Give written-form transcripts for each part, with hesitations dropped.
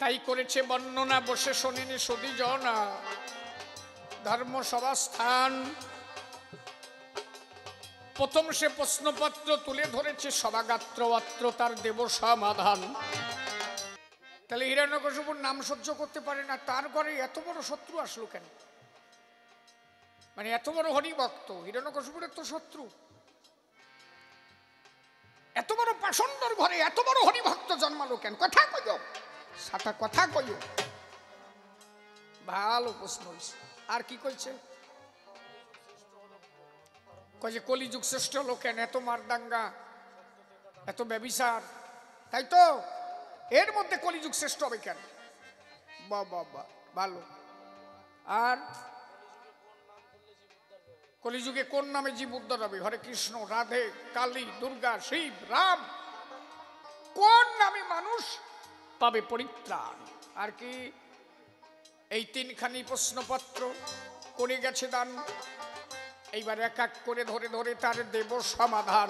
তাই করেছে বর্ণনা, বসে শোনেনি সদী জনা। ধর্মসভা স্থান, প্রথম সে প্রশ্নপত্র তুলে ধরেছে, সভাগাত্র অত্র তার দেব সমাধান। তাহলে হিরণ্যকশিপুর নাম সহ্য করতে পারে না, তার ঘরে এত বড় শত্রু আসলো কেন? মানে এত বড় হরিভক্ত, হিরণ্যকশিপুরের তো শত্রু। এত বড় পাষণ্ডর ঘরে এত বড় হরিভক্ত জন্মালো কেন? কথা কইও, সাটা কথা কইও। ভালো প্রশ্ন হয়েছে। আর কি কইছে? কয়ে কলিযুগ শ্রেষ্ঠ হলো কেন? এত মারদাঙ্গা, এত ব্যভিচার, তাই তো এর মধ্যে কলিযুগ শ্রেষ্ঠ হবে কেন? বাবা ভালো। আর কলিযুগে কোন নামে জীব উদ্ধার হবে? হরে কৃষ্ণ, রাধে, কালী, দুর্গা, শিব, রাম, কোন নামে মানুষ পাবে পরিত্রাণ? আর কি? এই তিনখানি প্রশ্নপত্র করে গেছে দান। এইবার এক এক করে ধরে ধরে তার দেব সমাধান।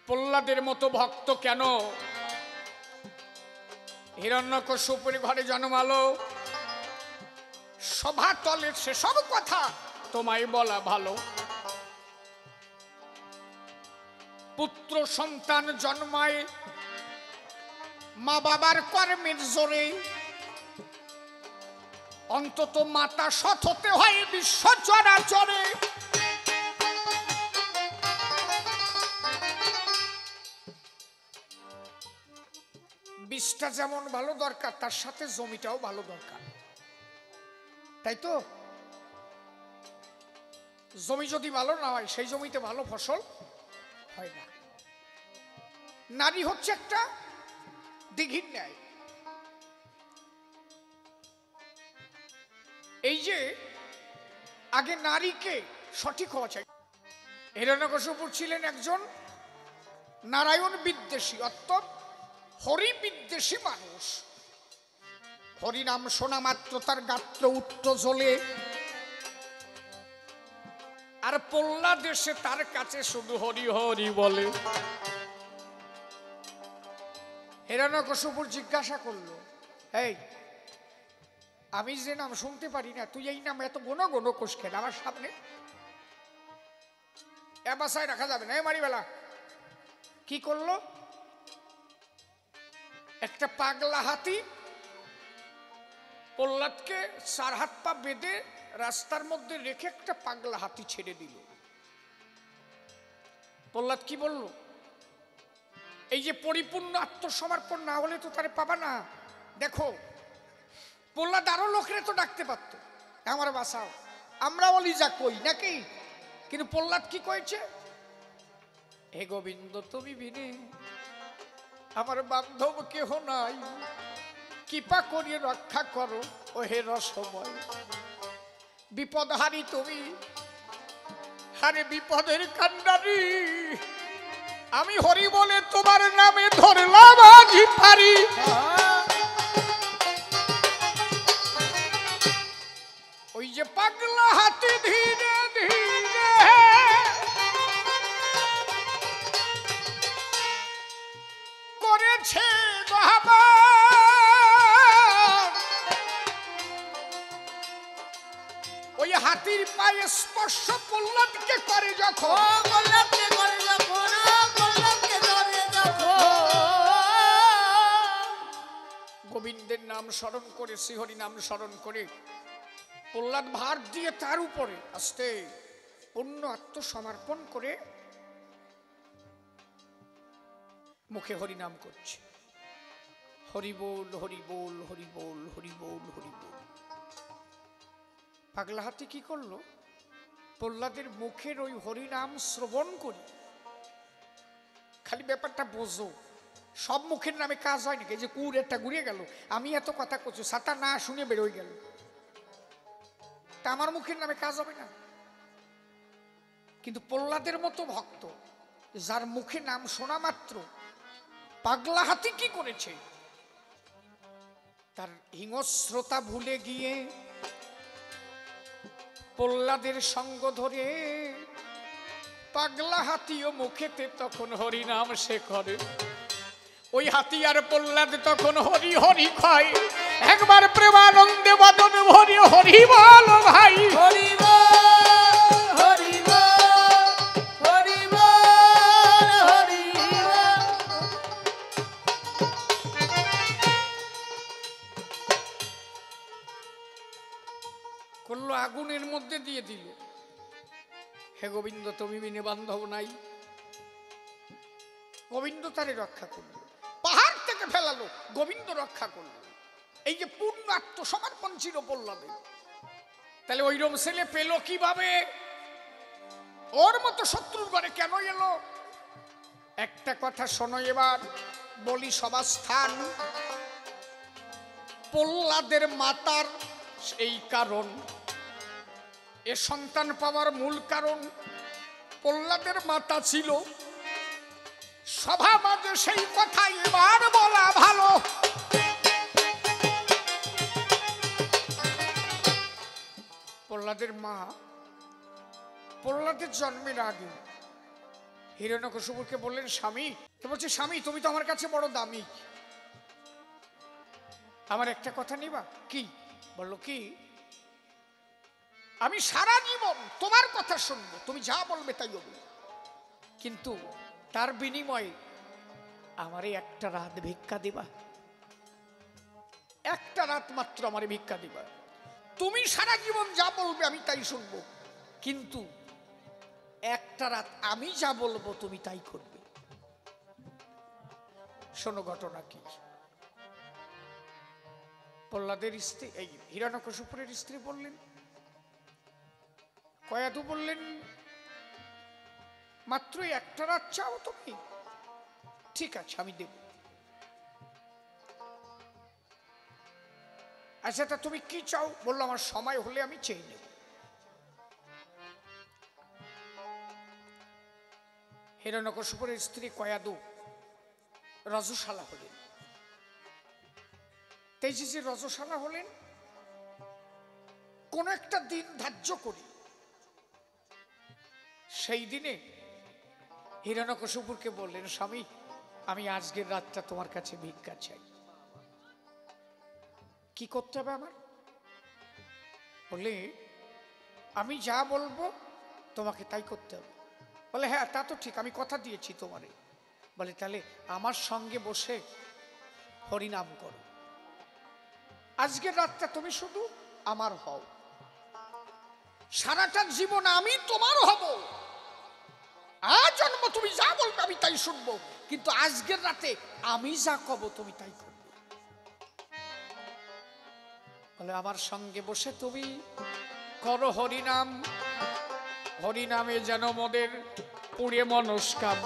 প্রহ্লাদের মতো ভক্ত কেন হিরণ্যকশিপুর ঘরে জন্মালো? সভা তলে সেসব কথা তোমায় বলা ভালো। পুত্র সন্তান জন্মায় মা বাবার কর্মের জোরে, অন্তত মাতা সৎ হতে হয় বিশ্ব চরাচরে। বীজটা যেমন ভালো দরকার, তার সাথে জমিটাও ভালো দরকার, তাই তো? জমি যদি ভালো না হয়, সেই জমিতে ভালো ফসল হয় না। নারী হচ্ছে একটা দিঘির ন্যায়। এই যে আগে নারীকে সঠিক হওয়া চাই। হিরণ্যকশিপুর ছিলেন একজন নারায়ণ বিদ্বেষী, অর্থাৎ হরি বিদ্বেষী মানুষ। হরিনাম শোনা মাত্র তার গাত্র উঠত জ্বলে। আর প্রহ্লাদ এসে তার কাছে শুধু হরি হরি বলে। হিরণ্যকশিপুর জিজ্ঞাসা করলো, এই আমি যে নাম শুনতে পারি না, তুই এই নাম এত ঘন ঘন কোষ খেল আমার সামনে? এ বাসায় রাখা যাবে না। এ মারিবেলা কি করলো? একটা পাগলা হাতি প্রহ্লাদকে 4 হাত পা বেঁধে রাস্তার মধ্যে রেখে একটা পাগলা হাতি ছেড়ে দিল। প্রহ্লাদ কি বলল? এই যে পরিপূর্ণ আত্মসমর্পণ না হলে তো তারে পাবা না। দেখো, প্রহ্লাদ আরো লোকের তো ডাকতে পারত, আমার বাসাও, আমরা বলি যা কই নাকি। কিন্তু প্রহ্লাদ কি কয়েছে? হে গোবিন্দ, তুমি বিনে আমার বান্ধব কেহ নাই, কৃপা করিয়ে রক্ষা করো ও হে রসময়। বিপদহারি তুমি, হারে বিপদের কান্ডারি, আমি হরি বলে তোমার নামে ধরলাম আজি পারি। ওই যে পাগলা হাতি ধীরে ধীরে করেছে ওই হাতির পায়ে স্পর্শ প্রহ্লাদকে করে যখন, গোবিন্দের নাম স্মরণ করে, শ্রীহরি নাম স্মরণ করে প্রহ্লাদ ভার দিয়ে তার উপরে আস্তে পূর্ণ আত্মসমর্পণ করে মুখে হরি নাম করছে। হরি বল হরি বল হরি বল হরি বল হরি বল। পাগলা হাতি কি করলো? প্রহ্লাদের মুখের ওই হরিনাম শ্রবণ করি। খালি ব্যাপারটা বোঝো, সব মুখের নামে কাজ হয় নাকি? যে কুর একটা ঘুরিয়ে গেল, আমি এত কথা করছি, সাতা না শুনে বেরোয় গেল, তা আমার মুখের নামে কাজ হবে না? কিন্তু প্রহ্লাদের মতো ভক্ত, যার মুখে নাম শোনা মাত্র পাগলা হাতি কি করেছে? তার হিংস্রতা ভুলে গিয়ে প্রহ্লাদের সঙ্গ ধরে পাগলা হাতিও মুখেতে তখন হরিনাম সে করে। ওই হাতিয়ার প্রহ্লাদ তখন হরি হরি খায়, একবার প্রেমানন্দে বদন ভরি হরি বল ভাই, হরি বল হরি বল হরি বল হরি বল। করলো আগুনের মধ্যে দিয়ে দিল। হে গোবিন্দ তুমি বিনে বান্ধব নাই। গোবিন্দ তারে রক্ষা করলো, পাহাড় থেকে ফেলালো, গোবিন্দ রক্ষা করলো। এই যে পূর্ণ আত্মসমর্পণ ছিল প্রহ্লাদের। তাহলে ওইরকম ছেলে পেল কিভাবে? ওর মতো শত্রুর ঘরে কেন এলো? একটা কথা শোনো এবার বলি সভাস্থান। প্রহ্লাদের মাতার এই কারণ, এ সন্তান পাওয়ার মূল কারণ প্রহ্লাদের মাতা ছিল। সভা মাঝে সেই কথা এবার বলা ভালো। প্রহ্লাদের মা প্রহ্লাদের জন্মের আগে হিরণ্যকশিপুকে বললেন স্বামী, তো বলছে স্বামী তুমি তো আমার কাছে বড় দামি, আমার একটা কথা নিবা? কি? বললো কি? আমি সারা জীবন তোমার কথা শুনবো, তুমি যা বলবে তাই হবে, কিন্তু তার বিনিময়ে আমারে একটা রাত ভিক্ষা দিবা, একটা রাত মাত্র আমারে ভিক্ষা দিবা। তুমি সারা জীবন যা বলবে আমি তাই শুনবো, কিন্তু একটা রাত আমি যা বলবো তুমি তাই করবে। শোনো ঘটনা কি। প্রহ্লাদের স্ত্রী, এই হিরণ্যকশিপুরের স্ত্রী বললেন, কয়াদু বললেন মাত্র একটা রাত চাও তুমি? ঠিক আছে আমি দেব। আচ্ছা তা তুমি কি চাও? বললো আমার সময় হলে আমি চেয়ে নেব। হিরণ্যকশিপুরের স্ত্রী কয়াদু রজস্বালা হলেন। তেজি যে রজস্বালা হলেন, কোন একটা দিন ধার্য করি, সেই দিনে হিরণ্যকশিপুরকে বললেন স্বামী আমি আজকের রাতটা তোমার কাছে ভিক্ষা চাই। কি করতে হবে আমার? বলে আমি যা বলবো তোমাকে তাই করতে হবে। বলে হ্যাঁ তা তো ঠিক, আমি কথা দিয়েছি তোমারে। বলে তাহলে আমার সঙ্গে বসে হরিনাম করো, আজকের রাতটা তুমি শুধু আমার হও, সারাটা জীবন আমি তোমার হব, আজ জন্ম তুমি যা বলবে আমি তাই শুনবো, কিন্তু আজকের রাতে আমি যা কব তুমি তাই করবে। বলে আমার সঙ্গে বসে তুমি করো হরিনাম, হরিনামে যেন মোদের পুড়ে মনস্কাম।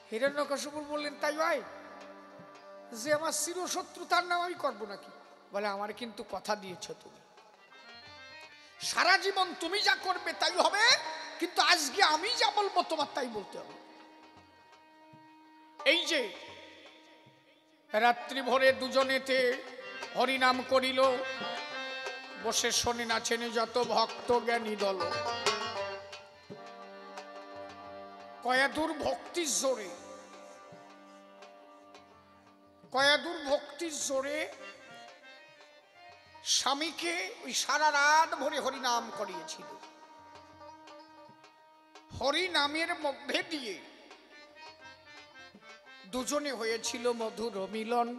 হিরণ্যকশিপুর বললেন তাই হয়, যে আমার চিরশত্রু তার নাম আমি করবো নাকি? বলে আমার কিন্তু কথা দিয়েছ তুমি, সারা জীবন তুমি যা করবে তাই হবে, কিন্তু আজকে আমি যা বলবো তোমার তাই বলতে হবে। এই যে রাত্রি ভোরে দুজনেতে হরিনাম করিল, বসে শোনে নাচেনে যত ভক্ত জ্ঞানী দল। কয়াদুর ভক্তির জোরে, কয়াদুর ভক্তির জোরে স্বামীকে ওই সারা রাত ভরে হরিনাম করিয়েছিল। হরিনামের মধ্যে দিয়ে দুজনে হয়েছিল মধুর মিলন।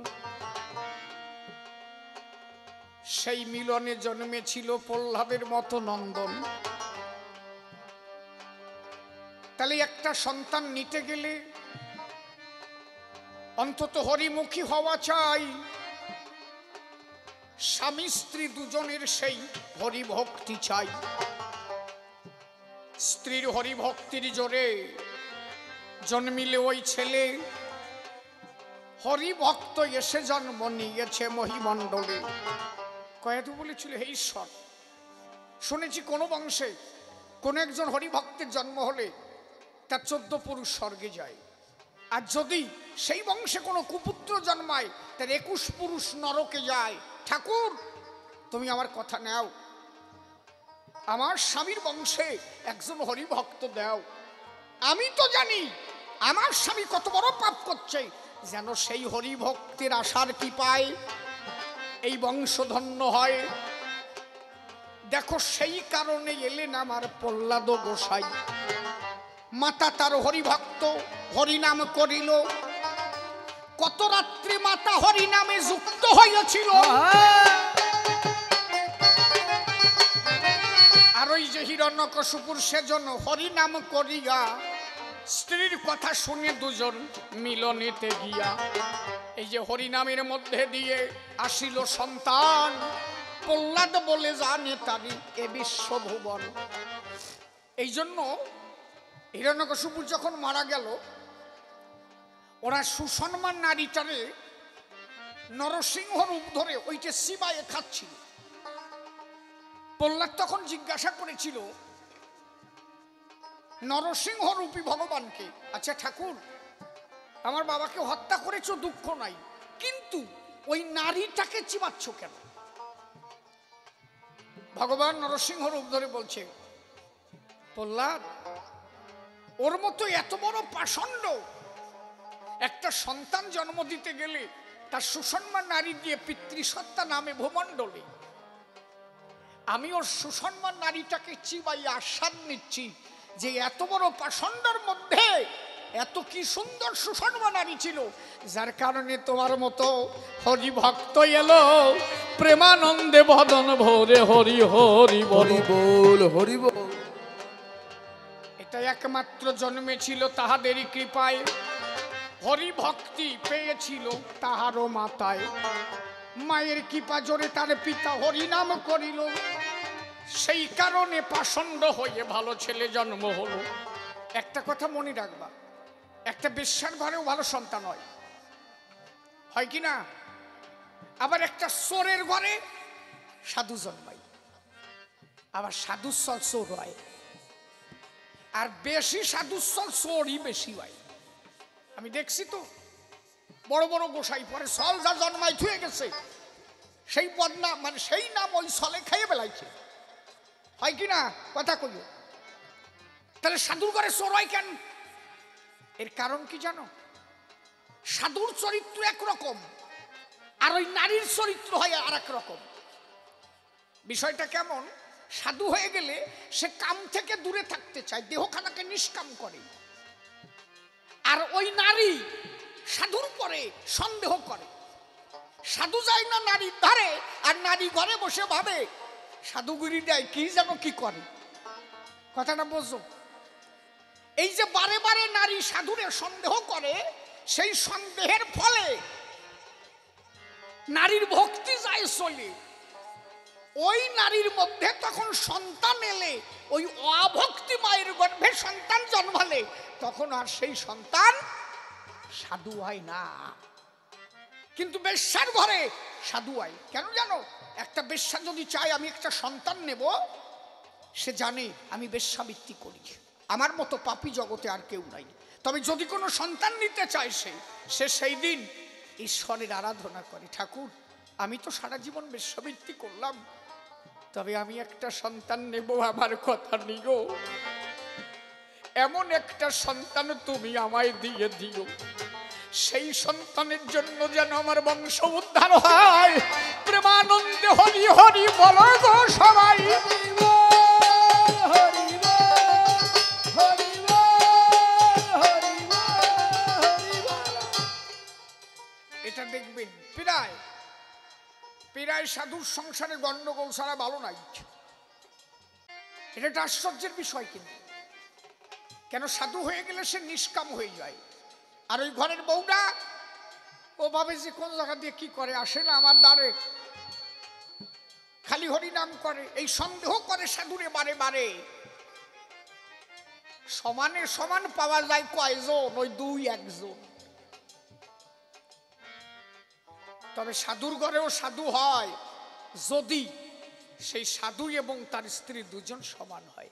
সেই মিলনে জন্মেছিল প্রহ্লাদের মতো নন্দন। তাহলে একটা সন্তান নিতে গেলে অন্তত হরিমুখী হওয়া চাই। স্বামী স্ত্রী দুজনের সেই হরিভক্তি চাই। স্ত্রীর হরিভক্তির জোরে জন্মিলে ওই ছেলে হরিভক্ত এসে জন্ম নিয়েছে মহিমণ্ডলে। কয়াদু বলেছিল হে ঈশ্বর, শুনেছি কোন বংশে কোন একজন হরিভক্তের জন্ম হলে তার 14 পুরুষ স্বর্গে যায়, আর যদি সেই বংশে কোনো কুপুত্র জন্মায় তার 21 পুরুষ নরকে যায়। ঠাকুর তুমি আমার কথা নাও, আমার স্বামীর বংশে একজন হরিভক্ত দাও। আমি তো জানি আমার স্বামী কত বড় পাপ করছে, যেন সেই হরিভক্তির আশার কি পায়, এই বংশধন্য হয়। দেখো সেই কারণে এলেন আমার প্রহ্লাদ গোসাই। মাতা তার হরিভক্ত, হরিনাম করিল। কত রাত্রি মাতা হরিনামে যুক্ত হইয়াছিল। আর ওই যে হিরণ্যকশিপুর সেজন্য হরিনাম করিয়া স্ত্রীর কথা শুনে দুজন মিলনেতে গিয়া এই যে হরিনামের মধ্যে দিয়ে আসিল সন্তান। প্রহ্লাদ বলে জানে তারি এ বিশ্বভুবন। এই জন্য হিরণ্যকশিপুর যখন মারা গেল, ওরা সুসম্মান নারীটারে নরসিংহ রূপ ধরে ওইটা সিবায়ে খাচ্ছিল। প্রহ্লাদ তখন জিজ্ঞাসা করেছিল নরসিংহ রূপী ভগবানকে, আচ্ছা ঠাকুর, আমার বাবাকে হত্যা করেছো, দুঃখ নাই, কিন্তু ওই নারীটাকে চিবাচ্ছ কেন? ভগবান নরসিংহ রূপ ধরে বলছে, প্রহ্লাদ, ওর মতো এত বড় পাষণ্ড একটা সন্তান জন্ম দিতে গেলে তার সুসম্মান নারী দিয়ে পিতৃসত্তা নামে ভূমণ্ডলে, আমি ওর সুসম্মান নারীটাকে চিবাই আস্বাদ নিচ্ছি যে এত বড় পাষণ্ডর মধ্যে এত কি সুন্দর সুসম্মান নারী ছিল, যার কারণে তোমার মতো হরি ভক্ত এলো প্রেমানন্দে বদন ভরে হরি হরি হরি বল হরি বল। এটা একমাত্র জন্মেছিল তাহাদেরই কৃপায়, হরি ভক্তি পেয়েছিল তাহারও মাতায়। মায়ের কৃপা জোরে তার পিতা হরিনাম করিল, সেই কারণে পাষণ্ড হয়ে ভালো ছেলে জন্ম হলো। একটা কথা মনে রাখবা, একটা বেশ্যার ঘরেও ভালো সন্তান হয়, হয় কি না? আবার একটা চোরের ঘরে সাধু জন্মায়, আবার সাধুস্থল চোর হয়, আর বেশি সাধুস্থল চোরই বেশি হয়। আমি দেখছি তো বড় বড় গোসাই পরে সল যা জন্মাই থুয়ে গেছে, সেই বদনা মানে সেই নাম ওই সলে খাইয়ে বেলাইছে, হয় কি না? কথা কইও। তাহলে সাধুর ঘরে চোর হয় কেন? এর কারণ কি জানো? সাধুর চরিত্র একরকম, আর ওই নারীর চরিত্র হয় আর এক রকম। বিষয়টা কেমন? সাধু হয়ে গেলে সে কাম থেকে দূরে থাকতে চায়, দেহখানাকে নিষ্কাম করে। আর ওই নারী সাধুর পরে সন্দেহ করে, সাধু যায় না নারীর ধারে, আর নারী ঘরে বসে ভাবে সাধুগুরি দেয় কি যেন কি করে। কথাটা বোঝো? এই যে বারে বারে নারী সাধুরে সন্দেহ করে, সেই সন্দেহের ফলে নারীর ভক্তি যায় চলে। ওই নারীর মধ্যে তখন সন্তান এলে, ওই অভক্তি মায়ের গর্ভে সন্তান জন্মালে, তখন আর সেই সন্তান সাধু হয় না। কিন্তু বেশ্যার ঘরে সাধু হয় কেন জানো? একটা বেশ্যা যদি চায় আমি একটা সন্তান নেব, সে জানে আমি বেশ্যাবৃত্তি করি, আমার মতো পাপী জগতে আর কেউ নাই। তবে যদি কোনো সন্তান নিতে চায় সে সেই দিন ঈশ্বরের আরাধনা করে, ঠাকুর আমি তো সারা জীবন বেশ্যাবৃত্তি করলাম, তবে আমি একটা সন্তান নেব, আমার কথা নিও, এমন একটা সন্তান তুমি আমায় দিয়ে দিও, সেই সন্তানের জন্য যেন আমার বংশ উদ্ধার হয়। প্রেমানন্দে হরি হরি বলো গো সবাই। এটা দেখবেন প্রায় প্রায় সাধুর সংসারে গন্ডগোল ছাড়া ভালো নাই। এটা একটা আশ্চর্যের বিষয়। কিন্তু কেন? সাধু হয়ে গেলে সে নিষ্কাম হয়ে যায়, আর ওই ঘরের বউটা ও ভাবে যে কোন জায়গা দিয়ে কি করে, আসে না আমার দ্বারে, খালি হরি নাম করে, এই সন্দেহ করে সাধুরে বারে বারে। সমানে সমান পাওয়া যায় কয়জন? ওই দুই একজন। তবে সাধুর ঘরেও সাধু হয় যদি সেই সাধু এবং তার স্ত্রী দুজন সমান হয়।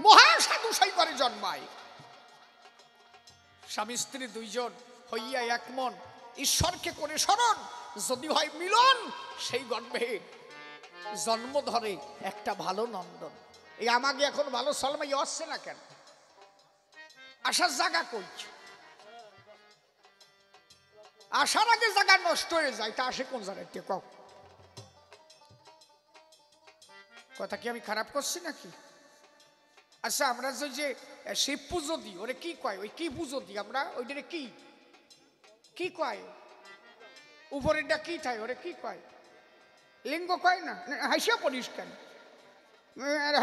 মহা সাধু সেই ঘরে জন্মায়, স্বামী স্ত্রী দুইজন হইয়া এক মন ঈশ্বরকে করে স্মরণ, যদি হয় মিলন, সেই গর্ভে জন্ম ধরে একটা ভালো নন্দন। এই আমাকে এখন ভালো সলমাই আসছে না কেন? আসার জায়গা কই? আসার আগে জায়গা নষ্ট হয়ে যায়, তা আসে কোন জায়গায় কও? কথা কি আমি খারাপ করছি নাকি? আচ্ছা আমরা যে শিব পুজো দিই, ওরে কি কয়? ওই কি পুজো দিই আমরা? ওইটারে কি কি কয়? উপরেরটা কি থাকে? ওরে কি কয়? লিঙ্গ কয় না? হাসিয়া পড়িস কেন?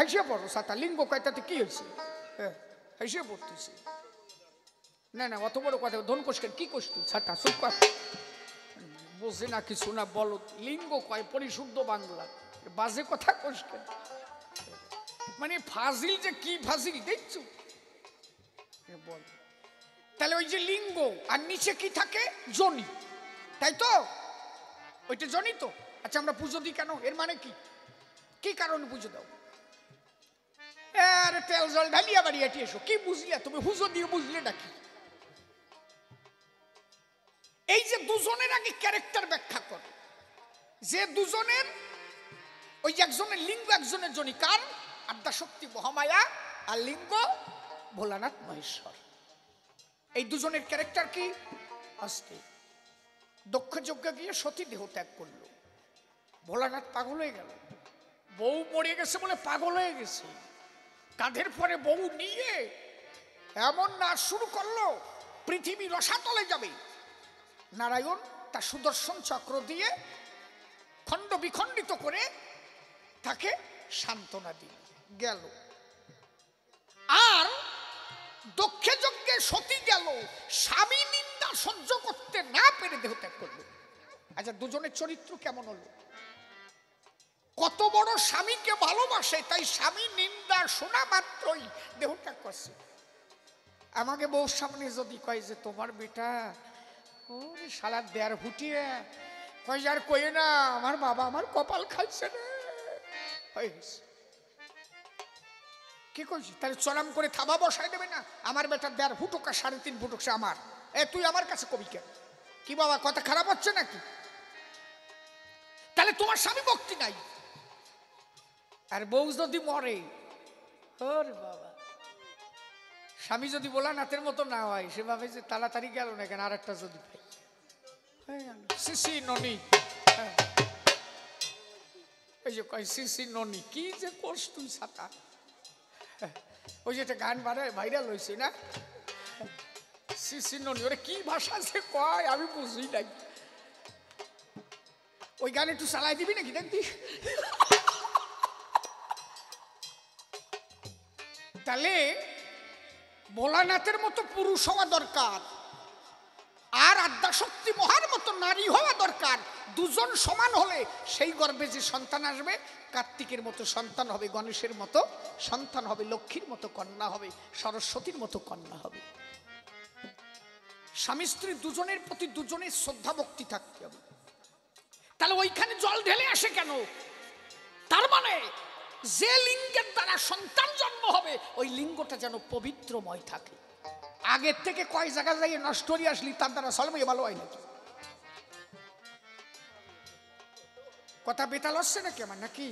হাসিয়া পড়ো সাতা। লিঙ্গ কয় তাতে কি হয়েছে? হাসিয়া পড়তেছি না। না অত বড় কথা ধন কোষ কি কোষ তুই ছাটা চুপ কর। বোঝে না কিছু না বলো। লিঙ্গ কয় পরিশুদ্ধ বাংলা, বাজে কথা কোষ কেন? মানে ফাজিল যে কি ফাজিল দেখছো বল। তাহলে ওই যে লিঙ্গ আর নিচে কি থাকে? জনি, তাই তো? ওইটা জনি তো। আচ্ছা আমরা পুজো দিই কেন? এর মানে কি? কি কারণে পুজো দাও? আরে তেল জল ঢালিয়া বাড়ি এটি এসো। কি বুঝলে তুমি? পুজো দিয়ে বুঝলে নাকি? এই যে দুজনের আগে ক্যারেক্টার ব্যাখ্যা কর, যে দুজনের ওই একজনের লিঙ্গ একজনের জনি। কার? আদ্যাশক্তি মহামায়া আর লিঙ্গ ভোলানাথ মহেশ্বর। এই দুজনের ক্যারেক্টার কি? আজকে দক্ষ যজ্ঞ গিয়ে সতী দেহ ত্যাগ করলো, ভোলানাথ পাগল হয়ে গেল। বউ মরে গেছে বলে পাগল হয়ে গেছে। কাঁধের পরে বউ নিয়ে এমন নাচ শুরু করলো পৃথিবী রসাতলে যাবে। নারায়ণ তার সুদর্শন চক্র দিয়ে খণ্ড বিখণ্ডিত করে তাকে সান্ত্বনা দিয়ে গেল। আর দক্ষে যজ্ঞে সতী গেল, স্বামী নিন্দা সহ্য করতে না পেরে দেহ ত্যাগ করলো। আচ্ছা দুজনের চরিত্র কেমন হলো? কত বড় স্বামীকে ভালোবাসে, তাই স্বামী নিন্দা শোনা মাত্রই দেহ ত্যাগ করছে। আমাকে বউর সামনে যদি কয় যে তোমার বেটা ওরে শালা দেয়ার ফুটিয়ে কয়, আর কয়ে না আমার বাবা আমার কপাল খাইছে না, হয়ে গেছে। কি কইছি? তাহলে চলাম করে থাবা বসাই দেবে না? আমার বেটার দেয়ার ফুটুক আর 3.5 ফুটুক সে আমার। তুই আমার কাছে কবি কেন? কি বাবা কথা খারাপ হচ্ছে নাকি? তাহলে তোমার স্বামী ভক্তি নাই। আর বউ যদি মরে, ওরে বাবা, স্বামী যদি ভোলানাথের মতো না হয়, সে ভাবে যে তাড়াতাড়ি গেল না কেন, আর একটা যদি পাই। সিসি ননি, ওই যে কয় সিসি ননি, কি যে কোর্স তুই ছাতা। ওই যে একটা গান বাড়ায় ভাইরাল হয়েছে না, সিসি ননি। ওরে কি ভাষা যে কয় আমি বুঝি নাই। ওই গান একটু চালাই দিবি নাকি দেখবি? তাহলে ভোলানাথের মতো পুরুষ হওয়া দরকার, আর আদ্যাশক্তি মহার মতো নারী হওয়া দরকার। দুজন সমান হলে সেই গর্ভে যে সন্তান আসবে, কার্তিকের মতো সন্তান হবে, গণেশের মতো সন্তান হবে, লক্ষ্মীর মতো কন্যা হবে, সরস্বতীর মতো কন্যা হবে। স্বামী স্ত্রী দুজনের প্রতি দুজনের শ্রদ্ধা ভক্তি থাকতে হবে। তাহলে ওইখানে জল ঢেলে আসে কেন? তার মানে যে লিঙ্গের দ্বারা সন্তান জন্ম হবে ওই লিঙ্গটা যেন পবিত্রময় থাকে। আগের থেকে কয় জায়গা যাই নষ্ট হয়ে আসলি তার দ্বারা সলমে ভালো হয় নাকি? কথা বেতাল হচ্ছে নাকি আমার? নাকি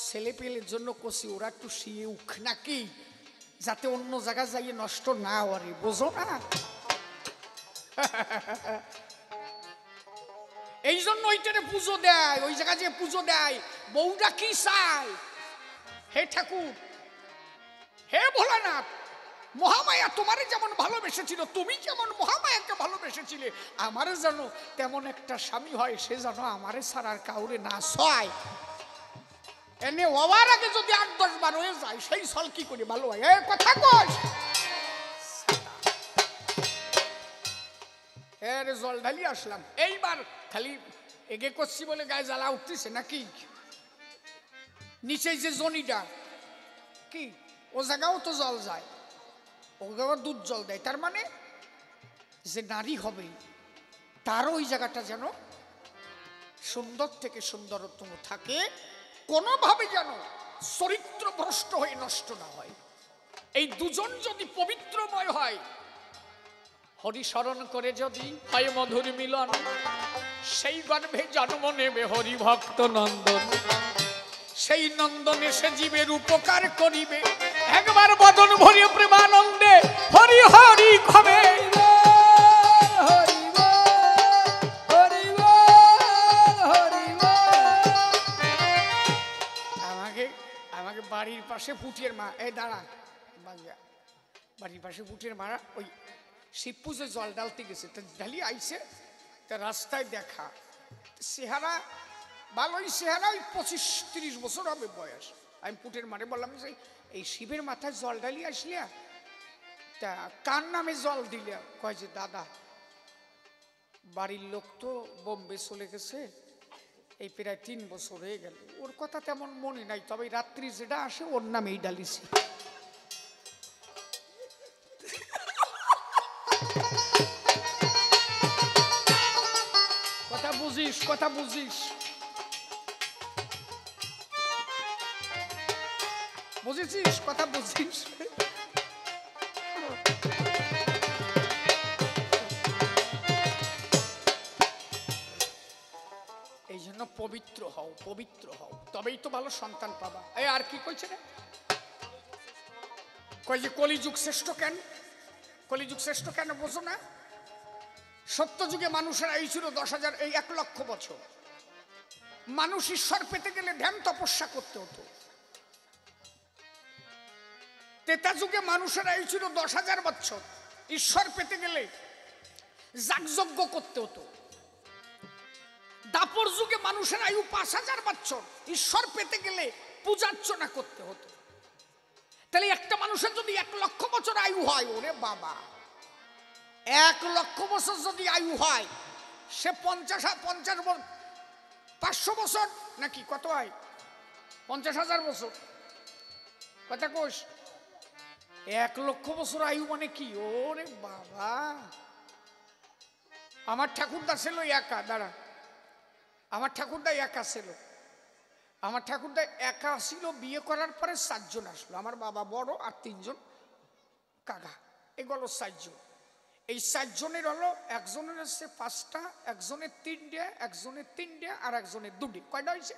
ছেলে পেলের জন্য কষি ওরা একটু শিয়ে উখ নাকি, যাতে অন্য জায়গা যাই নষ্ট না হরে, বোঝো না? এই জন্য ওইটারে পুজো দেয়, ওই জায়গা যে পুজো দেয়। বউটা কি চায়? হে ঠাকুর, হে ভোলানাথ, মহামায়া তোমারে যেমন ভালোবেসেছিল, তুমি যেমন মহামায়াকে ভালোবেসেছিলে, আমারে যেন তেমন একটা স্বামী হয়, সে যেন আমারে ছাড়ার কাউরে না সয়। এনে হওয়ার আগে যদি 8-10 বার হয়ে যায়, সেই সল কি করে ভালো হয়? কথা কই এর জল ঢালি আসলাম। এইবার খালি এগে করছি বলে গায়ে জ্বালা উঠতেছে নাকি? নিচে যে জনিটা কি, ও জায়গাও তো জল যায়, ও জায়গা দুধ জল দেয়। তার মানে যে নারী হবে তারও ওই জায়গাটা যেন সুন্দর থেকে সুন্দরতম থাকে, কোনোভাবে যেন চরিত্র ভ্রষ্ট হয়ে নষ্ট না হয়। এই দুজন যদি পবিত্রময় হয়, হরিশরণ করে যদি হয় মধুর মিলন, সেই গর্ভে জন্ম নেবে হরি ভক্ত নন্দন। সেই নন্দনে সে জীবের উপকার করিবে, একবার বদন ভরিয়ে প্রেমানন্দে হরি হরি হবে। হরি বল বাড়ির পাশে ফুটিয়ের মা, এই দাঁড়া বাজিয়া, বাড়ির পাশে ফুটিয়ের মা ওই শিব পুজো জল ডালতে গেছে, তা ঢালি আইছে, তা রাস্তায় দেখা, চেহারা ভালোই, চেহারা ওই 25-30 বছর হবে বয়স। আমি পুটের মারে বললাম যে এই শিবের মাথায় জল ঢালি আসলিয়া, তা কার নামে জল দিলে? কয় যে দাদা বাড়ির লোক তো বোম্বে চলে গেছে, এই প্রায় 3 বছর হয়ে গেল, ওর কথা তেমন মনে নাই, তবে রাত্রি যেটা আসে ওর নামেই ডালিছি। কথা বুঝিস, কথা বুঝিস, বুঝেছিস, কথা বুঝিস। এই জন্য পবিত্র হও, পবিত্র হও, তবেই তো ভালো সন্তান পাবা। এই আর কি কইছে রে? কই যে কলিযুগ শ্রেষ্ঠ কেন? কলিযুগ শ্রেষ্ঠ কেন বোঝো না? সত্য যুগে মানুষের আয়ু ছিল 10,000, এই 1 লক্ষ বছর। মানুষ ঈশ্বর পেতে গেলে ধ্যান তপস্যা করতে হতো। ত্রেতা যুগে মানুষের আয়ু ছিল 10,000 বছর, ঈশ্বর পেতে গেলে যাগযজ্ঞ করতে হতো। দাপর যুগে মানুষের আয়ু 5,000 বছর, ঈশ্বর পেতে গেলে পূজার্চনা করতে হতো। তাহলে একটা মানুষের যদি 1 লক্ষ বছর আয়ু হয়, ওরে বাবা, 1 লক্ষ বছর যদি আয়ু হয়, সে 500 বছর নাকি কত হয়? 50,000 বছর। কথা কোষ? 1 লক্ষ বছর আয়ু মানে কি? ওরে বাবা, আমার ঠাকুরদা ছিল একা, দাঁড়া, আমার ঠাকুরদা একা ছিল, আমার ঠাকুরদা একা ছিল, বিয়ে করার পরে 7 জন আসলো, আমার বাবা বড় আর 3 জন কাকা, এগুলো 7 জন। এই 7 জনের হলো, একজনের হচ্ছে 5টা, একজনের 3টে, একজনের 3টে, আর একজনের 2টে। কয়টা হয়েছে?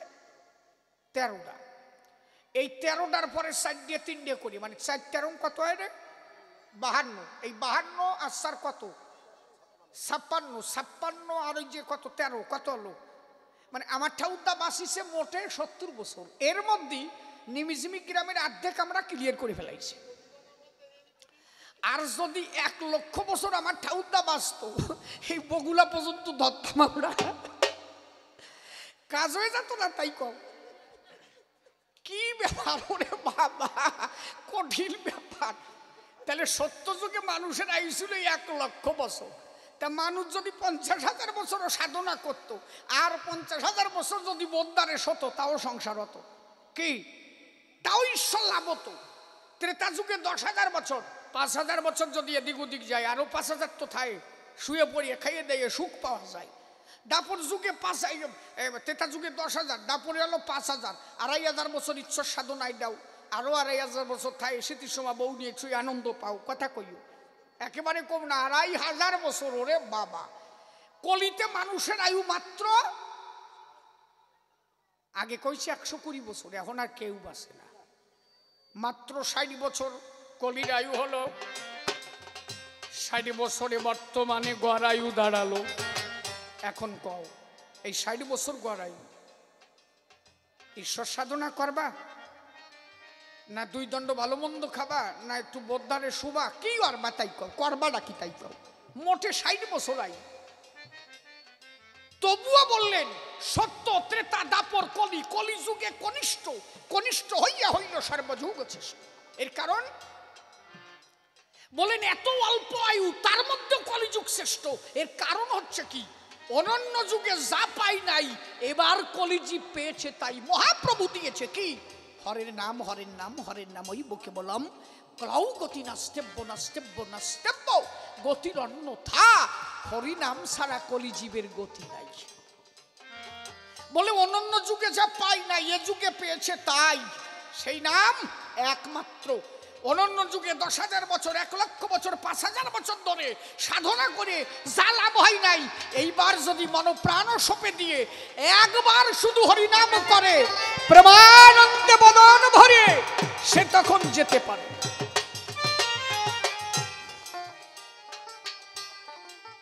13টা। এই 13টার পরে 4 দিয়ে 3 দিয়ে করি, মানে 4 13 কত হয় রে? 52। এই 52 আর 4 কত? 56। 56 আর ওই যে কত 13, কত হলো? মানে আমার ঠাকুরদা বাঁচিছে মোটে 70 বছর। এর মধ্যে নিমিজিমি গ্রামের অর্ধেক আমরা ক্লিয়ার করে ফেলাইছি। আর যদি 1 লক্ষ বছর আমার ঠাকুরদা বাঁচত, এই বগুলা পর্যন্ত ধরতাম আমরা, কাজ হয়ে যেত না? তাই কম কি ব্যাপার ওরে বাবা, কঠিন ব্যাপার। তাহলে সত্য যুগে মানুষের আয়ু ছিল 1 লক্ষ বছর, তা মানুষ যদি 50,000 বছরও সাধনা করত, আর 50,000 বছর যদি বোদ্ধারে হতো, তাও সংসার হতো, কি তাও ঈশ্বর লাভ হতো। ত্রেতা যুগে 10,000 বছর, 5,000 বছর যদি এদিক ওদিক যায়, আরো 5,000 তো থাকে, শুয়ে পড়িয়ে খাইয়ে দিয়ে সুখ পাওয়া যায়। দাপর যুগে 5,000, ত্রেতা যুগে 10,000, দাপরে হলো 5,000, 2,500 বছর ঈশ্বর সাধনায় দাও, আরো 2,500 বছর থাকে শীতের সময় বউ নিয়ে ছুঁয়ে আনন্দ পাও। কথা কইও, একেবারে কম না, 2,500 বছর। ওরে বাবা, কলিতে মানুষের আয়ু মাত্র, আগে কইছে 120 বছর, এখন আর কেউ বাঁচে না, মাত্র 60 বছর কলির আয়ু হলো। 60 বছরে বর্তমানে গড় আয়ু দাঁড়ালো। এখন কও, এই 60 বছর গড় আয়ু, ঈশ্বর সাধনা করবা না 2 দণ্ড ভালো মন্দ খাবা, না একটু বোদ্ধারে শুবা, কি করবা? তাই কও, করবাটা কি? তাই কও, মোটে 60 বছর আয়ু। তবুও বললেন সত্য, ত্রেতা, দাপর, কলি, কলি যুগে কনিষ্ঠ, কনিষ্ঠ হইয়া হইল সর্বযুগ শ্রেষ্ঠ। এর কারণ বলেন এত অল্প আয়ু, তার মধ্যে কলিযুগ শ্রেষ্ঠ। এর কারণ হচ্ছে কি? অনন্য যুগে যা পাই নাই, এবার কলিজি পেয়েছে, তাই মহাপ্রভু দিয়েছে কি? হরের নাম, হরের নাম, হরের নাম। ওই বুকে বললাম ক্লাউ গতি নাস্তেব্য, নাস্তেব্য, নাস্তেব্য, গতির অন্যথা হরি নাম ছাড়া কলিজীবের গতি নাই। বলে অনন্য যুগে যা পাই নাই, এ যুগে পেয়েছে, তাই সেই নাম একমাত্র। অনন্য যুগে 10,000 বছর, 1 লক্ষ বছর, 5,000 বছর ধরে সাধনা করে যা লাভ হয় নাই, এইবার যদি মনপ্রাণ সঁপে দিয়ে একবার শুধু হরিনাম করে প্রেমানন্দে বদন ভরে, সে তখন যেতে পারে।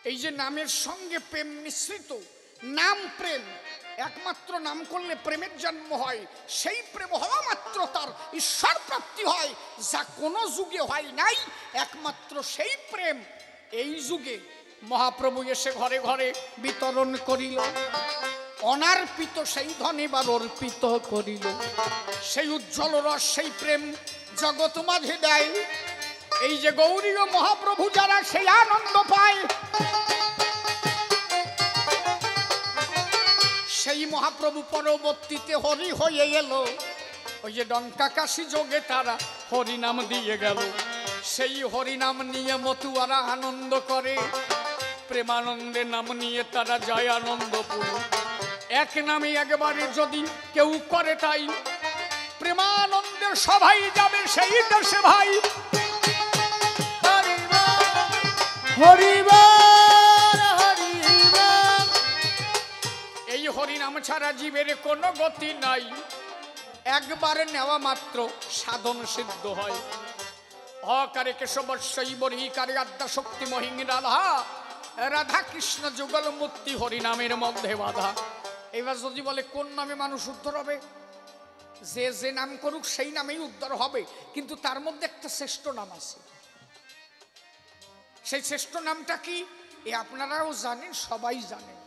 এই যে নামের সঙ্গে প্রেম মিশ্রিত, নাম প্রেম, একমাত্র নাম করলে প্রেমের জন্ম হয়, সেই প্রেম হওয়া মাত্র তার ঈশ্বর প্রাপ্তি হয়, যা কোনো যুগে হয় নাই। একমাত্র সেই প্রেম এই যুগে মহাপ্রভু এসে ঘরে ঘরে বিতরণ করিল। অনার্পিত সেই ধন এবার অর্পিত করিল। সেই উজ্জ্বল রস, সেই প্রেম জগৎ মাঝে দেয়। এই যে গৌরীয় মহাপ্রভু যারা সেই আনন্দ পায়, সেই মহাপ্রভু পরবর্তীতে হরি হয়ে গেল। ওই যে ডঙ্কাকাশী যোগে তারা হরিনাম দিয়ে গেল। সেই হরিনাম নিয়ে মতুয়ারা আনন্দ করে, প্রেমানন্দে নাম নিয়ে তারা যায় আনন্দপুর। এক নামে একবারে যদি কেউ করে তাই, প্রেমানন্দের সবাই যাবে সেই দেশে ভাই। এই হরিনাম ছাড়া জীবের কোনো গতি নাই। একবার নেওয়া মাত্র সাধন সিদ্ধ হয়। অকারে কেশবশ্বই বরিকারে আদ্যা শক্তি মহিং রাধা, রাধা কৃষ্ণ যুগল মুক্তি হরিনামের মধ্যে বাধা। এবার যদি বলে কোন নামে মানুষ উদ্ধার হবে, যে যে নাম করুক সেই নামেই উদ্ধার হবে, কিন্তু তার মধ্যে একটা শ্রেষ্ঠ নাম আছে। সেই শ্রেষ্ঠ নামটা কি এ আপনারাও জানেন, সবাই জানেন,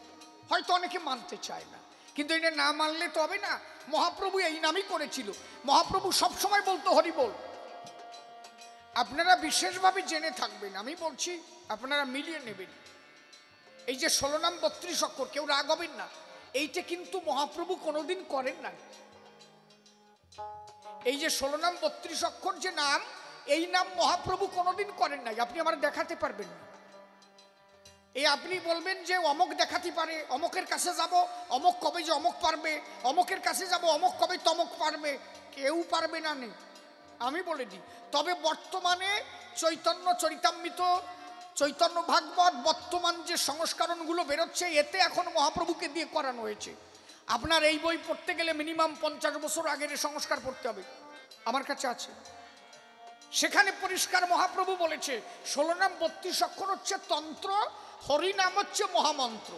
হয়তো অনেকে মানতে চায় না, কিন্তু এটা না মানলে তো হবে না। মহাপ্রভু এই নামই করেছিল। মহাপ্রভু সবসময় বলতো হরি বল। আপনারা বিশেষভাবে জেনে থাকবেন, আমি বলছি আপনারা মিলিয়ে নেবেন। এই যে 16 নাম 32 অক্ষর, কেউ রাগ হবেন না, এইটা কিন্তু মহাপ্রভু কোনোদিন করেন না। এই যে 16 নাম 32 অক্ষর যে নাম, এই নাম মহাপ্রভু কোনোদিন করেন নাই। আপনি আমার দেখাতে পারবেন না। এই আপনি বলবেন যে অমক দেখাতে পারে, অমকের কাছে যাব, অমক কবে যে অমক পারবে, অমকের কাছে যাব, অমক কবে তমক পারবে, কেউ পারবে না। নেই, আমি বলে দিই। তবে বর্তমানে চৈতন্য চরিতামৃত, চৈতন্য ভাগবত, বর্তমান যে সংস্করণগুলো বেরোচ্ছে, এতে এখন মহাপ্রভুকে দিয়ে করানো হয়েছে। আপনার এই বই পড়তে গেলে মিনিমাম 50 বছর আগের সংস্কার পড়তে হবে, আমার কাছে আছে। সেখানে পরিষ্কার মহাপ্রভু বলেছে 16 নাম 32 অক্ষর হচ্ছে তন্ত্র, হরিনাম হচ্ছে মহামন্ত্র।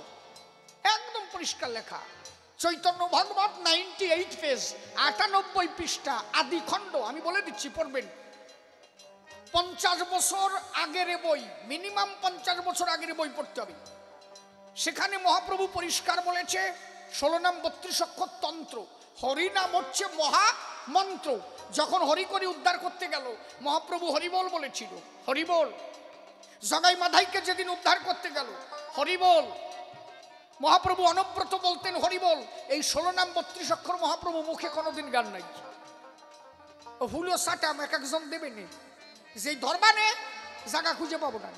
একদম পরিষ্কার লেখা। চৈতন্য ভাগবত 98 পেজ, 98 পৃষ্ঠা, আদি খণ্ড। আমি বলে দিচ্ছি, পড়বেন। 50 বছর আগের বই, মিনিমাম 50 বছর আগের বই পড়তে হবে। সেখানে মহাপ্রভু পরিষ্কার বলেছে 16 নাম 32 অক্ষর তন্ত্র, হরিনাম হচ্ছে মহামন্ত্র। যখন হরি করে উদ্ধার করতে গেল, মহাপ্রভু হরিবল বলেছিল, হরিবল। জগাই মাধাইকে যেদিন উদ্ধার করতে গেল, হরিবল। মহাপ্রভু অনব্রত বলতেন হরিবল। এই 16 নাম 32 অক্ষর মহাপ্রভু মুখে কোনোদিন গান নাই। ও হুলো সাটাম এক একজন দেবে নেই, যেই ধর্মানে জায়গা খুঁজে পাবো না।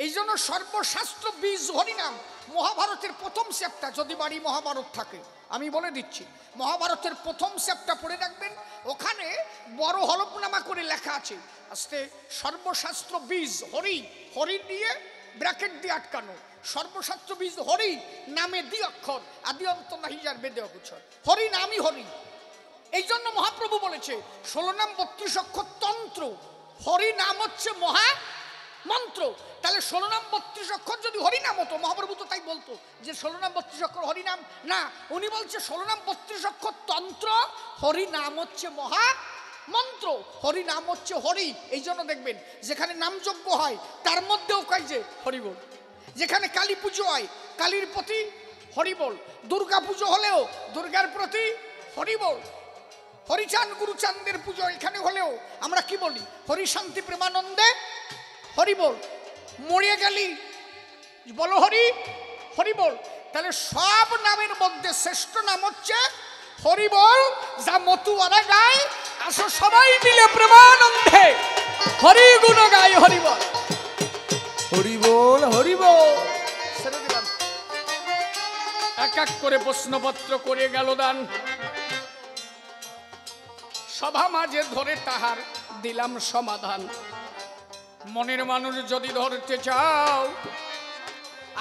এই জন্য সর্বশাস্ত্র বীজ হরিনাম। মহাভারতের প্রথম চ্যাপ্টার, যদি বাড়ি মহাভারত থাকে আমি বলে দিচ্ছি, মহাভারতের প্রথম চ্যাপ্টার পড়ে রাখবেন। ওখানে বড় হলফনামা করে লেখা আছে, আস্তে, সর্বশাস্ত্র বীজ হরি, হরি দিয়ে ব্র্যাকেট দিয়ে আটকানো, সর্বশাস্ত্র বীজ হরি নামে 2 অক্ষর, আদি অন্ত নাহি যার বেদে অকুছর, হরি নামই হরি। এই জন্য মহাপ্রভু বলেছে 16 নাম 32 অক্ষর তন্ত্র, হরি নাম হচ্ছে মহা মন্ত্র। তাহলে 16 নাম 32 অক্ষর যদি হরিনাম হতো, মহাপ্রভু তো তাই বলতো যে 16 নাম 32 অক্ষর হরিনাম না। উনি বলছে 16 নাম 32 অক্ষর তন্ত্র, হরিনাম হচ্ছে মহা মন্ত্র, হরিনাম হচ্ছে হরি। এই জন্য দেখবেন যেখানে নামযজ্ঞ হয় তার মধ্যেও কয় যে হরিবল। যেখানে কালী পুজো হয়, কালীর প্রতি হরিবল। দুর্গা পুজো হলেও দুর্গার প্রতি হরিবল। হরিচাঁদ গুরুচাঁদের পুজো এখানে হলেও আমরা কি বলি? হরি শান্তি প্রেমানন্দে হরিবল। মরে গেলি বলো হরি, হরিবল। তাহলে সব নামের মধ্যে শ্রেষ্ঠ নাম হচ্ছে হরিবল, যা মতুয়ারা গায়। আসো সবাই মিলে প্রেমানন্দে হরি গুণ গায়, হরিবল হরিবল হরিবল। ছেড়ে দিলাম। এক এক করে প্রশ্নপত্র করে গেল দান, সভা মাঝে ধরে তাহার দিলাম সমাধান। মনের মানুষ যদি ধরতে চাও,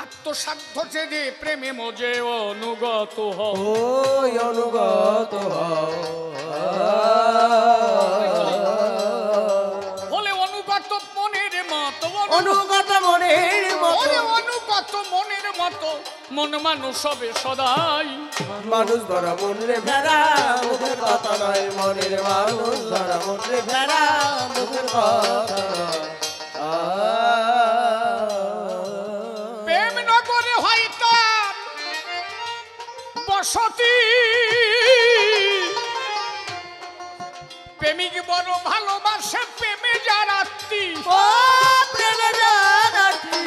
আত্মসাধ্য যে প্রেমে মজে অনুগত হও, অনুগত হলে অনুগত মনের মত, অনুগত মনের মত, অনুগত মনের মত মতো মন মানুষ হবে সদাই। মানুষ ধরা মন রে ভেড়া মুখের কথা নয় মনের মানুষ ধরা মন রে ভেড়া মুখের কথা নয়। প্রেম নগরে হয় তার বসতি, প্রেমিক বড় ভালোবাসে প্রেমে যার আত্মী। ও প্রেমে জানাতি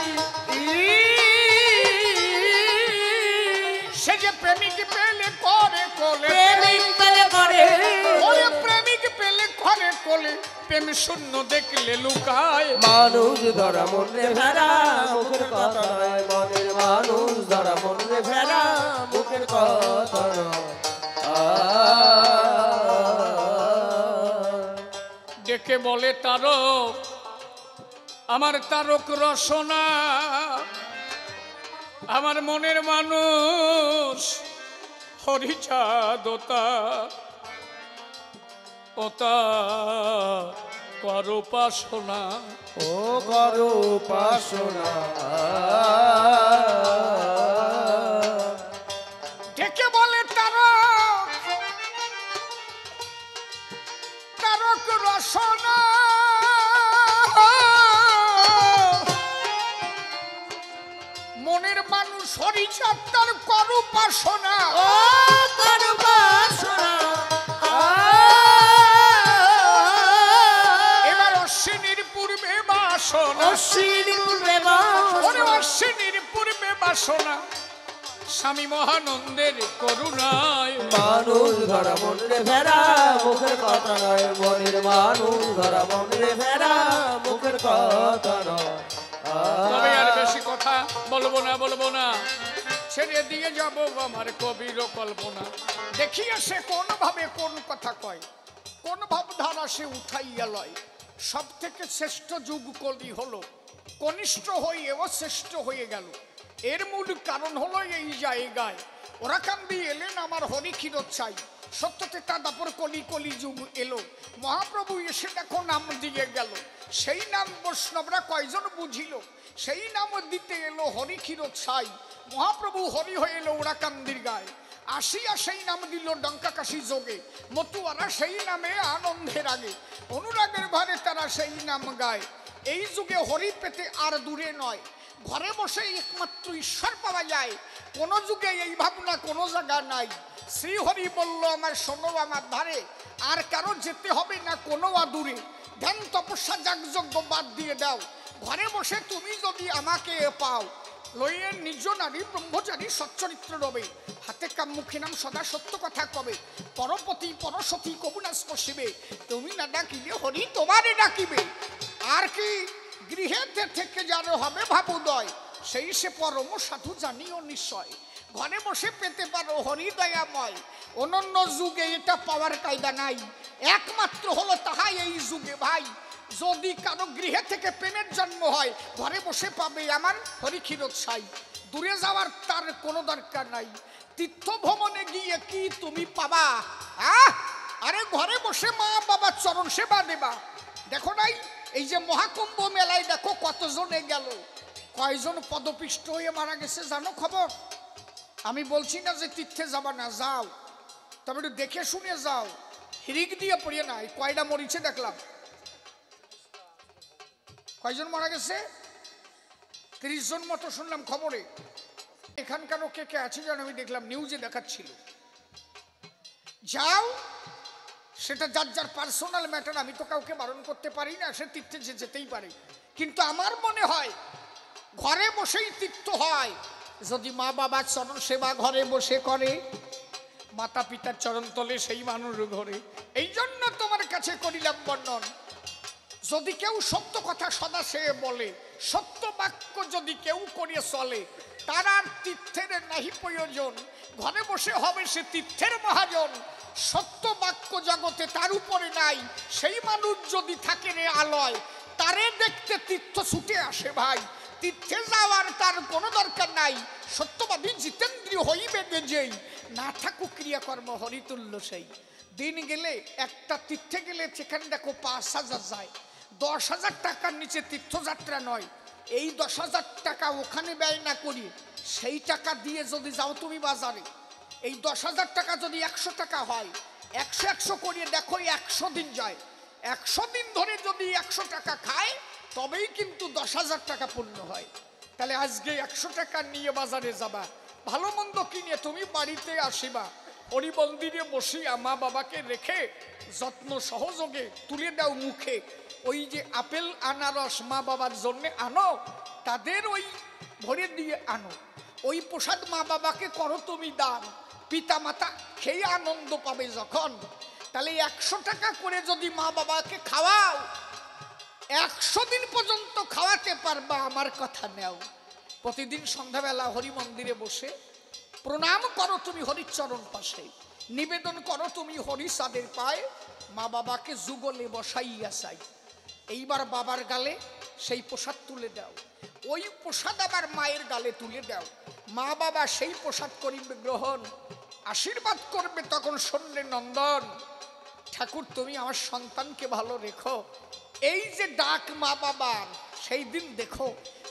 সে যে প্রেমিক পেলে করে কোলে, প্রেমিক পেলে করে ওরে প্রেমিক পেলে করে কোলে, প্রেম শূন্য দেখলে লুকায়। মানুষ ধরা মন রে ভেড়া মুখের কথা নয় মনের মানুষ ধরা মন রে ভেড়া মুখের কথা নয়। ডেকে বলে তারক, আমার তারক রসনা, আমার মনের মানুষ হরিচাঁদতা, ওতা করো উপাসনা। ও করো উপাসনা। ডেকে বলে তারক, তারক রসনা, মনের মানুষ হরিচাঁদার করো উপাসনা। ও করো উপাসনা। এবার অশ্বিনীর পূর্বে বাসনা, অশ্বিনীর পূর্বে বাসনা। ওরে অশ্বিনীর পূর্বে বাসনা, স্বামী মহানন্দের করুণায়। মানুষ ধরা মন রে ভেড়া মুখের কথা নয় মনের মানুষ ধরা মন রে ভেড়া মুখের কথা নয়। তবে আর বেশি কথা বলবো না, ছেড়ে দিয়ে যাব আমার কবির কল্পনা। দেখিয়া সে কোন ভাবে কোন কথা কয়, কোন ভাবধারা সে উঠাইয়া লয়। সব থেকে শ্রেষ্ঠ যুগ কলি হলো, কনিষ্ঠ হইয়েও শ্রেষ্ঠ হয়ে গেল। এর মূল কারণ হলো এই জায়গায় ওরা কান্দি এলেন আমার হরি ক্ষীরত চাই। সত্যতে তা দাপর কলি কলি যুগ এলো, মহাপ্রভু এসে দেখো নাম দিয়ে গেল। সেই নাম বৈষ্ণবরা কয়জন বুঝিল, সেই নাম দিতে এলো হরি ক্ষীরত চাই। মহাপ্রভু হরি হয়ে এলো ওরা কান্দির গায়ে, আসিয়া সেই নাম দিল ডঙ্কাকাশী যোগে। মতুয়ারা সেই নামে আনন্দের আগে, অনুরাগের ঘরে তারা সেই নাম গায়। এই যুগে হরি পেতে আর দূরে নয়, ঘরে বসে একমাত্র ঈশ্বর পাওয়া যায়। কোন যুগে এই ভাবনা কোনো জায়গা নাই। শ্রীহরি বলল আমার শোনো আমার ধারে, আর কারো যেতে হবে না কোনো আদূরে। ধ্যান তপস্যা যাগযজ্ঞ বাদ দিয়ে দাও, ঘরে বসে তুমি যদি আমাকে পাও। লইয়ে নিজ নারী ব্রহ্মচারী সচ্চরিত্র রবে, হাতে কাম মুখে নাম সদা সত্য কথা কবে। পরপতি পরসতী কবুনা স্পর্শিবে, তুমি না ডাকিলে হরি তোমারে ডাকিবে। আর কি গৃহেতে থেকে যার হবে ভাবোদয়, সেই সে পরম সাধু জানিও নিশ্চয়। ঘরে বসে পেতে পারো হরি দয়াময়, অনন্য যুগে এটা পাওয়ার কায়দা নাই। একমাত্র হলো তাহাই এই যুগে ভাই। যদি কারো গৃহে থেকে প্রেমের জন্ম হয়, ঘরে বসে পাবে আমার হরি ক্ষীরত সাই। দূরে যাওয়ার তার কোনো দরকার নাই। তীর্থ ভ্রমণে গিয়ে কি তুমি পাবা? আরে ঘরে বসে মা বাবা চরণ সেবা দেবা। দেখো নাই এই যে মহাকুম্ভ মেলায় দেখো কতজনে গেল, কয়জন পদপিষ্ট হয়ে মারা গেছে জানো খবর? আমি বলছি না যে তীর্থে যাবা না, যাও, তবে একটু দেখে শুনে যাও, হিরিক দিয়ে পড়িয়ে নাই। কয়টা মরিছে দেখলাম, কয়জন মারা গেছে? 30 জন মতো শুনলাম খবরে। এখানকারও কে কে আছে জানো? আমি দেখলাম নিউজে দেখাচ্ছিল। যাও, সেটা যার যার পার্সোনাল ম্যাটার, আমি তো কাউকে বারণ করতে পারি না, সে তীর্থে যেতেই পারে। কিন্তু আমার মনে হয় ঘরে বসেই তীর্থ হয় যদি মা বাবার চরণ সেবা ঘরে বসে করে, মাতা পিতার চরণ তলে সেই মানুষ ঘরে। এই জন্য তোমার কাছে করিলাম বর্ণন। যদি কেউ সত্য কথা সদা সে বলে, সত্য বাক্য যদি কেউ করিয়ে চলে, তার আর তীর্থের নাহি প্রয়োজন। ঘরে বসে হবে সে তীর্থের মহাজন। সত্য বাক্য জগতে তার উপরে নাই, সেই মানুষ যদি থাকে রে আলয়, তারে দেখতে তীর্থ ছুটে আসে ভাই। তীর্থে যাওয়ার তার কোনো দরকার নাই। সত্যবাদী জিতেন্দ্রীয় হইবে যেই, না থাকুক ক্রিয়াকর্ম হরিতুল্য সেই। দিন গেলে একটা তীর্থে গেলে সেখানে দেখো 5,000 যায়। 10,000 টাকার নিচে তীর্থযাত্রা নয়। এই 10,000 টাকা ওখানে ব্যয় না করি সেই টাকা দিয়ে যদি যাও তুমি বাজারে, এই 10,000 টাকা যদি 100 টাকা হয়, 100 করিয়ে দেখো 100 দিন যায়, 100 দিন ধরে যদি 100 টাকা খায় তবেই কিন্তু 10,000 টাকা পূর্ণ হয়। তাহলে আজকে 100 টাকা নিয়ে বাজারে যাবা, ভালো মন্দ কিনে তুমি বাড়িতে আসিবা, হরি মন্দিরে বসিয়া মা বাবাকে রেখে যত্ন সহযোগে তুলে দাও মুখে। ওই যে আপেল আনারস মা বাবার জন্য আনো, তাদের ওই ভরে দিয়ে আনো, ওই প্রসাদ মা বাবাকে করো তুমি দান, পিতা মাতা খেয়ে আনন্দ পাবে যখন। তাহলে 100 টাকা করে যদি মা বাবাকে খাওয়াও, 100 দিন পর্যন্ত খাওয়াতে পারবা, আমার কথা নেও। প্রতিদিন সন্ধ্যাবেলা হরি মন্দিরে বসে প্রণাম করো তুমি হরিচরণ পাশে, নিবেদন করো তুমি হরিচাঁদের পায়ে, মা বাবাকে যুগলে বসাইয়া চাই। এইবার বাবার গালে সেই প্রসাদ তুলে দাও, ওই প্রসাদ আবার মায়ের গালে তুলে দাও, মা বাবা সেই প্রসাদ করিবে গ্রহণ, আশীর্বাদ করবে তখন শুনলে নন্দন ঠাকুর তুমি আমার সন্তানকে ভালো রেখো। এই যে ডাক মা বাবার, সেই দিন দেখো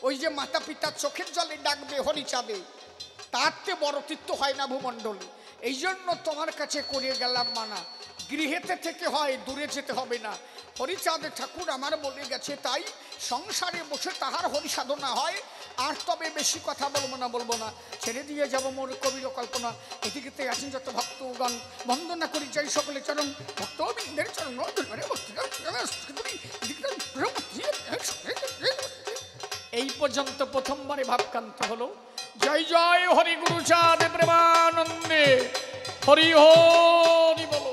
ওই যে মাতা পিতা চোখের জলে ডাকবে হরিচাঁদে, তারতে বড় তীর্থ হয় না ভূমণ্ডলে। এই জন্য তোমার কাছে করে গেলাম মানা, গৃহেতে থেকে হয়, দূরে যেতে হবে না। হরিচাঁদ ঠাকুর আমার বলে গেছে, তাই সংসারে বসে তাহার হরি সাধনা হয়। আর তবে বেশি কথা বলবো না, ছেড়ে দিয়ে যাব মোর কবির কল্পনা। এদিকে আছেন যত ভক্তগণ, বন্দনা করি যাই সকলে চরণ, ভক্তবৃন্দের চরণ। এই পর্যন্ত প্রথমবারে ভাবকান্ত হলো। জয় জয় হরি গুরুচাঁদ প্রেমানন্দে, হরি হরি বলো।